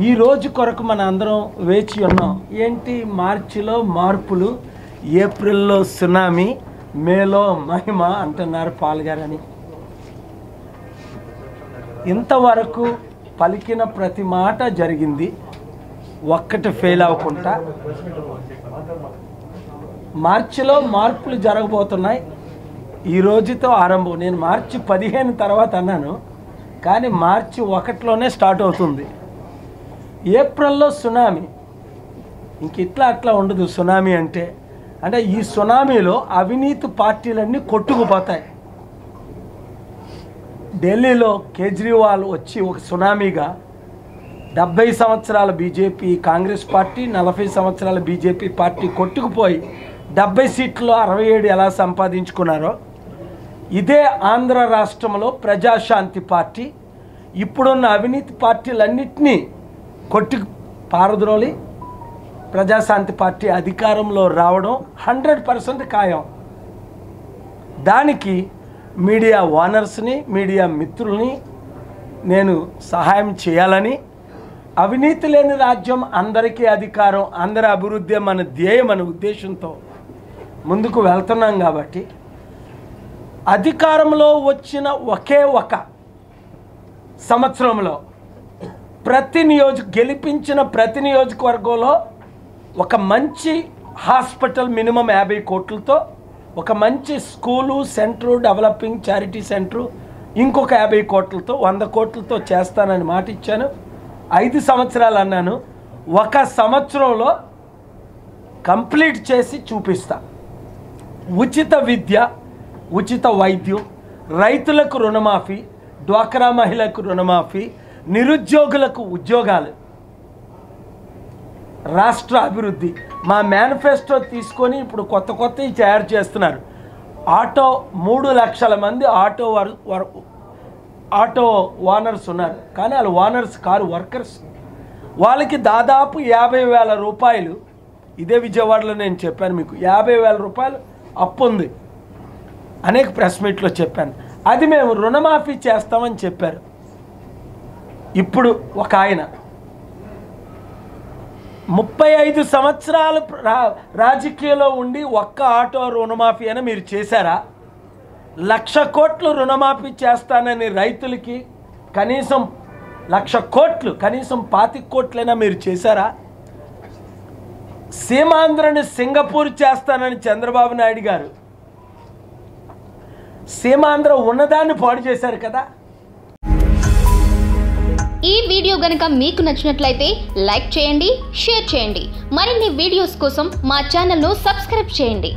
ఈ రోజు కొరకు మన అందరం వేచి ఉన్నాం. ఏంటి మార్చిలో మార్పులు, ఏప్రిల్లో సునామీ, మేలో మహిమ అంటున్నారు పాల్ గారని. ఇంతవరకు పలికిన ప్రతి మాట జరిగింది, ఒక్కటి ఫెయిల్ అవ్వకుండా. మార్చిలో మార్పులు జరగబోతున్నాయి. ఈ రోజుతో ఆరంభం. నేను మార్చి 15 తర్వాత అన్నాను, కానీ మార్చి 1లోనే స్టార్ట్ అవుతుంది. ఏప్రిల్లో సునామీ. ఇంక ఇట్లా అట్లా ఉండదు. సునామీ అంటే ఈ సునామీలో అవినీతి పార్టీలన్నీ కొట్టుకుపోతాయి. ఢిల్లీలో కేజ్రీవాల్ వచ్చి ఒక సునామీగా 70 సంవత్సరాల బీజేపీ కాంగ్రెస్ పార్టీ, 40 సంవత్సరాల బీజేపీ పార్టీ కొట్టుకుపోయి 70 సీట్లు 67 ఎలా సంపాదించుకున్నారో, ఇదే ఆంధ్ర రాష్ట్రంలో ప్రజాశాంతి పార్టీ ఇప్పుడున్న అవినీతి పార్టీలన్నింటినీ కొట్టుకు పారద్రోలి ప్రజాశాంతి పార్టీ అధికారంలో రావడం 100% ఖాయం. దానికి మీడియా ఓనర్స్ని, మీడియా మిత్రుల్ని నేను సహాయం చేయాలని, అవినీతి లేని రాజ్యం, అందరికీ అధికారం, అందరి అభివృద్ధి మన ధ్యేయం అనే ఉద్దేశంతో ముందుకు వెళ్తున్నాం. కాబట్టి అధికారంలో వచ్చిన ఒకే ఒక సంవత్సరంలో గెలిపించిన ప్రతి నియోజకవర్గంలో ఒక మంచి హాస్పిటల్ మినిమం 50 కోట్లతో, ఒక మంచి school, centre, developing charity centre ఇంకొక 50 కోట్లతో, 100 కోట్లతో చేస్తానని మాట ఇచ్చాను. 5 సంవత్సరాలు అన్నాను. 1 సంవత్సరంలో కంప్లీట్ చేసి చూపిస్తా. ఉచిత విద్య, ఉచిత వైద్యం, రైతులకు రుణమాఫీ, డ్వాక్రా మహిళలకు రుణమాఫీ, నిరుద్యోగులకు ఉద్యోగాలు, రాష్ట్ర అభివృద్ధి. మా మేనిఫెస్టో తీసుకొని ఇప్పుడు కొత్తవి తయారు చేస్తున్నారు. 3 లక్షల మంది ఆటో ఓనర్స్ ఉన్నారు, కానీ వాళ్ళు ఓనర్స్ కారు, వర్కర్స్. వాళ్ళకి దాదాపు 50,000 రూపాయలు, ఇదే విజయవాడలో నేను చెప్పాను మీకు, 50,000 రూపాయలు అప్పు ఉంది. అనేక ప్రెస్ మీట్లో చెప్పాను. అది మేము రుణమాఫీ చేస్తామని చెప్పారు. ఇప్పుడు ఒక ఆయన 35 సంవత్సరాలు రాజకీయాల్లో ఉండి ఒక్క ఆటో రుణమాఫీ అని మీరు చేశారా? 1,00,000 కోట్లు రుణమాఫీ చేస్తానని రైతులకి కనీసం 1,00,000 కోట్లు, కనీసం 25 కోట్లైనా మీరు చేశారా? సీమాంధ్రని సింగపూర్ చేస్తానని చంద్రబాబు నాయుడు గారు సీమాంధ్ర ఉన్నదాన్ని పాడు చేశారు కదా. ఈ వీడియో గనుక మీకు నచ్చినట్లయితే లైక్ చేయండి, షేర్ చేయండి. మరిన్ని వీడియోస్ కోసం మా ఛానల్ను సబ్స్క్రైబ్ చేయండి.